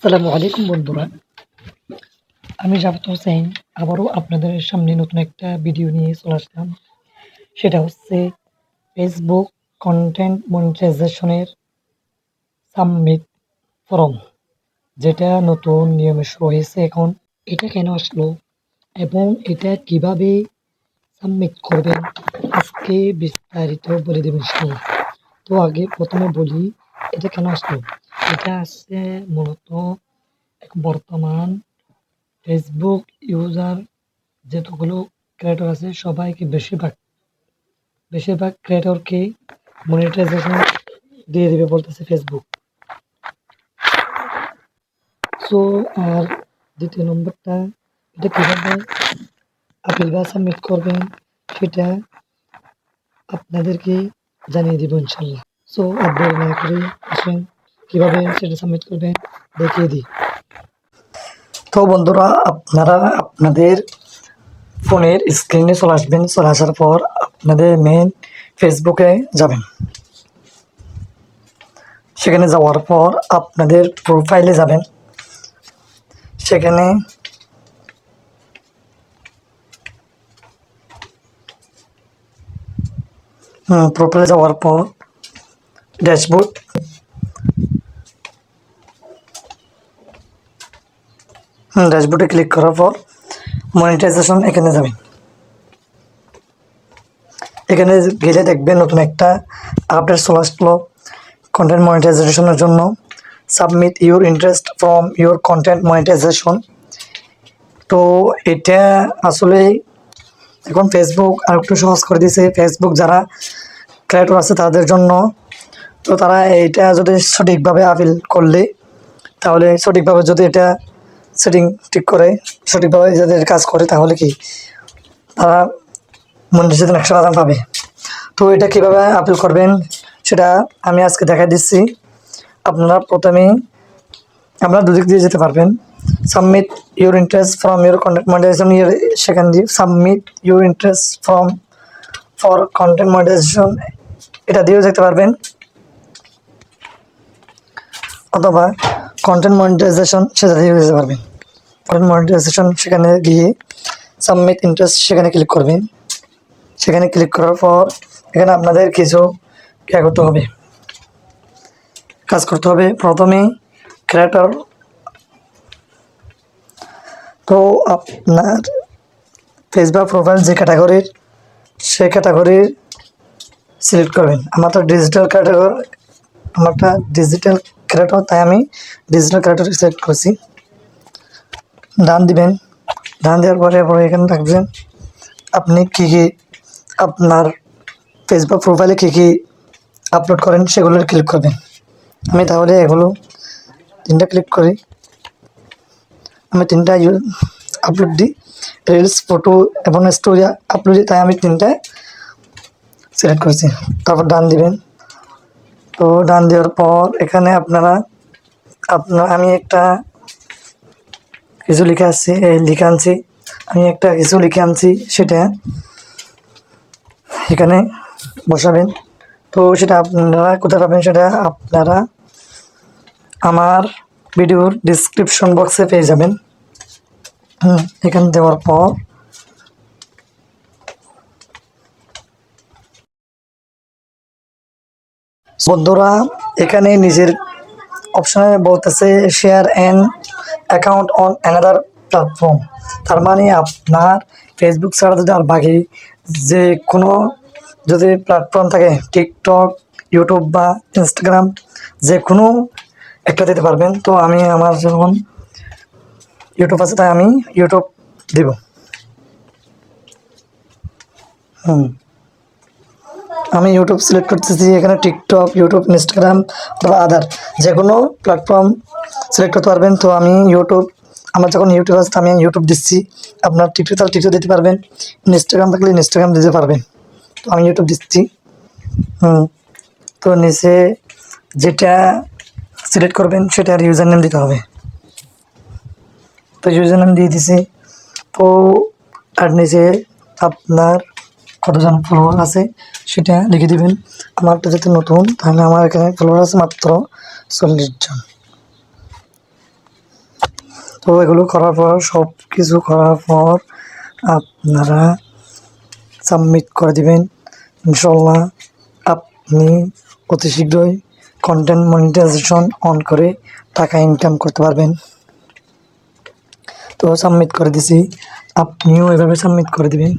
আসসালামু আলাইকুম বন্ধুরা। আমি জাফর হোসেন আবারও আপনাদের সামনে নতুন একটা ভিডিও নিয়ে চলে আসলাম। সেটা হচ্ছে ফেসবুক কনটেন্ট মনিটাইজেশনের সাবমিট ফরম, যেটা নতুন নিয়মে শুরু হয়েছে এখন। এটা কেন আসলো এবং এটা কিভাবে সাবমিট করবেন আজকে বিস্তারিত বলে দেব ইনশাআল্লাহ। তো আগে প্রথমে বলি এটা কেন আসলো। এটা আসছে মূলত বর্তমান ফেসবুক ইউজার যতগুলো ক্রিয়েটর আছে সবাইকে বেশিরভাগ ক্রিয়েটরকে মনিটাইজেশন দিয়ে দিবে বলতেছে ফেসবুক। সো আর দ্বিতীয় নম্বরটা, এটা কীভাবে আপিল বা সাবমিট করবেন সেটা আপনাদেরকে জানিয়ে দিব ইনশাল্লাহ। সো আর দেরি না করে আসেন কীভাবে সেটা সাবমিট করবেন দেখিয়ে দিই। তো বন্ধুরা, আপনারা আপনাদের ফোনের স্ক্রিনে চলে আসবেন। চলে আসার পর আপনাদের মেন ফেসবুকে যাবেন। সেখানে যাওয়ার পর আপনাদের প্রোফাইলে যাবেন। সেখানে প্রোফাইলে যাওয়ার পর ড্যাশবোর্ডে ক্লিক করার পর মনিটাইজেশন এখানে যাবেন। এখানে গেলে দেখবেন নতুন একটা আপডেট চলে আসলো কন্টেন্ট মনিটাইজেশনের জন্য। Submit your interest from your content monetisation. তো এটা আসলে এখন ফেসবুক আর একটু সহজ করে দিয়েছে ফেসবুক যারা ক্রিয়েটর আছে তাদের জন্য। তো তারা এইটা যদি সঠিকভাবে আপিল করলে, তাহলে সঠিকভাবে যদি এটা সেটিং ঠিক করে সঠিকভাবে যাদের কাজ করে, তাহলে কি তারা মনিটাইজেশন 100% পাবে। তো এটা কীভাবে আপিল করবেন সেটা আমি আজকে দেখাই দিচ্ছি। আপনারা প্রথমেই আপনারা দুদিক দিয়ে যেতে পারবেন। Submit your interest from your content monetisation, সেখান দিয়ে submit your interest for content monetisation এটা দিয়েও যেতে পারবেন, অথবা কন্টেন্ট মনিটাইজেশন সেটা দিয়েও যেতে পারবেন। কন্টেন্ট মনিটাইজেশন সেখানে গিয়ে সাবমিট ইন্টারেস্ট সেখানে ক্লিক করবেন। সেখানে ক্লিক করার পর এখানে আপনাদের কিছু কাজ করতে হবে। প্রথমেই ক্রিয়েটর, তো আপনার ফেসবুক প্রোফাইল যে ক্যাটাগরির সেই ক্যাটাগরি সিলেক্ট করবেন। আমারটা ডিজিটাল ক্রিয়েটর, তাই আমি ডিজিটাল ক্রিয়েটর সিলেক্ট করছি। ডান দিবেন। ডান দেওয়ার পরে এখানে থাকবেন আপনি কী কী আপনার ফেসবুক প্রোফাইলে কী কী আপলোড করেন সেগুলো ক্লিক করবেন। আমি তাহলে এগুলো তিনটা ক্লিক করি। আমি তিনটা আপলোড দিই, রিলস, ফটো এবং স্টোরি আপলোড দিই, তাই আমি তিনটায় সিলেক্ট করছি। তারপর ডান দিবেন। তো ডান দেওয়ার পর এখানে আমি একটা কিছু লিখে আনছি সেটা এখানে বসাবেন। তো সেটা আপনারা কোথায় পাবেন সেটা আপনারা আমার ভিডিওর ডিসক্রিপশন বক্সে পেয়ে যাবেন। এখানে দেওয়ার পর বন্ধুরা এখানে নিজের অপশনে বলতেছে share an account on another platform. তার মানে আপনার ফেসবুক ছাড়া যদি আর বাকি যে কোনো যদি প্ল্যাটফর্ম থাকে, টিকটক, ইউটিউব বা ইনস্টাগ্রাম, যে কোনো একটা দিতে পারবেন। তো আমি আমার যখন ইউটিউব আছে তাই আমি ইউটিউব দেব। আমি ইউটিউব সিলেক্ট করতেছি। এখানে টিকটক, ইউটিউব, ইনস্টাগ্রাম অথবা আদার যে কোনো প্ল্যাটফর্ম সিলেক্ট করতে পারবেন। তো আমি আমার যখন ইউটিউব আছে আমি ইউটিউব দিচ্ছি। আপনার টিকটক তাহলে টিকটক দিতে পারবেন, ইনস্টাগ্রাম থাকলে ইনস্টাগ্রাম দিতে পারবেন। তো আমি ইউটিউব দিচ্ছি। তো নিচে যেটা সিলেক্ট করবেন সেটার ইউজার নেম দিতে হবে। তো ইউজার নেম দিয়ে দিছি। তো আর নিচে আপনার কতজন ফলোয়ার আছে সেটা লিখে দেবেন। আমারটা যেহেতু নতুন, তাহলে আমার এখানে ফলোয়ার আছে মাত্র 40 জন। তো এগুলো করার পর, সব কিছু করার পর আপনারা সাবমিট করে দিবেন। ইনশাল্লাহ আপনি অতি শীঘ্রই কন্টেন্ট মনিটাইজেশন অন করে টাকা ইনকাম করতে পারবেন। তো সাবমিট করে দিছি, আপনিও এভাবে সাবমিট করে দিবেন।